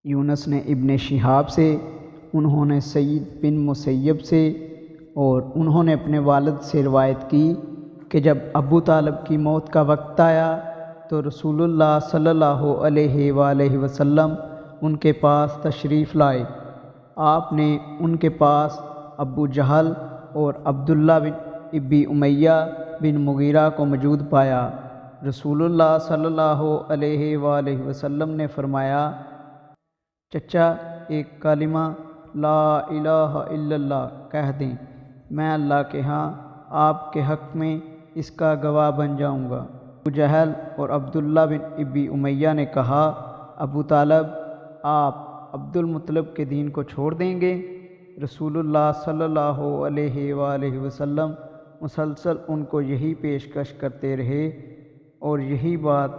یونس نے ابن شہاب سے، انہوں نے سعید بن مسیب سے، اور انہوں نے اپنے والد سے روایت کی کہ جب ابو طالب کی موت کا وقت آیا تو رسول اللہ صلی اللہ علیہ وآلہ وسلم ان کے پاس تشریف لائے۔ آپ نے ان کے پاس ابو جہل اور عبداللہ بن ابی امیہ بن مغیرہ کو موجود پایا۔ رسول اللہ صلی اللہ علیہ وآلہ وسلم نے فرمایا، چچا ایک کلمہ لا الہ الا اللہ کہہ دیں، میں اللہ کے ہاں آپ کے حق میں اس کا گواہ بن جاؤں گا۔ ابو جہل اور عبداللہ بن ابی امیہ نے کہا، ابو طالب آپ عبد المطلب کے دین کو چھوڑ دیں گے؟ رسول اللہ صلی اللہ علیہ وآلہ وسلم مسلسل ان کو یہی پیشکش کرتے رہے اور یہی بات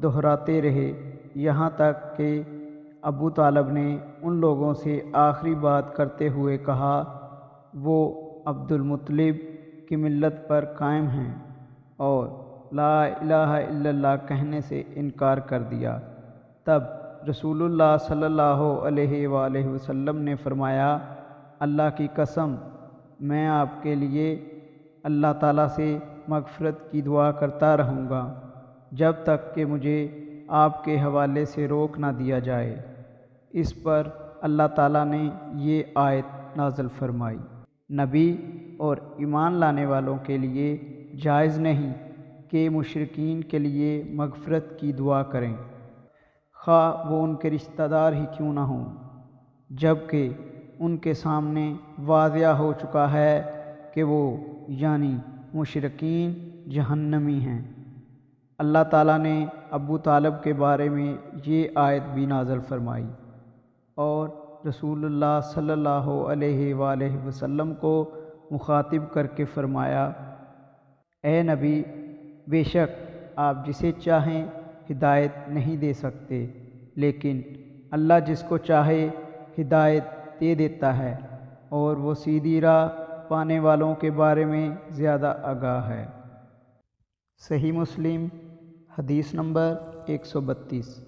دہراتے رہے، یہاں تک کہ ابو طالب نے ان لوگوں سے آخری بات کرتے ہوئے کہا، وہ عبد المطلب کی ملت پر قائم ہیں، اور لا الہ الا اللہ کہنے سے انکار کر دیا۔ تب رسول اللہ صلی اللہ علیہ وآلہ وسلم نے فرمایا، اللہ کی قسم میں آپ کے لیے اللہ تعالیٰ سے مغفرت کی دعا کرتا رہوں گا جب تک کہ مجھے آپ کے حوالے سے روک نہ دیا جائے۔ اس پر اللہ تعالیٰ نے یہ آیت نازل فرمائی، نبی اور ایمان لانے والوں کے لیے جائز نہیں کہ مشرکین کے لیے مغفرت کی دعا کریں، خواہ وہ ان کے رشتہ دار ہی کیوں نہ ہوں، جبکہ ان کے سامنے واضح ہو چکا ہے کہ وہ یعنی مشرکین جہنمی ہیں۔ اللہ تعالیٰ نے ابو طالب کے بارے میں یہ آیت بھی نازل فرمائی اور رسول اللہ صلی اللہ علیہ وآلہ وسلم کو مخاطب کر کے فرمایا، اے نبی، بے شک آپ جسے چاہیں ہدایت نہیں دے سکتے، لیکن اللہ جس کو چاہے ہدایت دے دیتا ہے، اور وہ سیدھی راہ پانے والوں کے بارے میں زیادہ آگاہ ہے۔ صحیح مسلم حدیث نمبر 132۔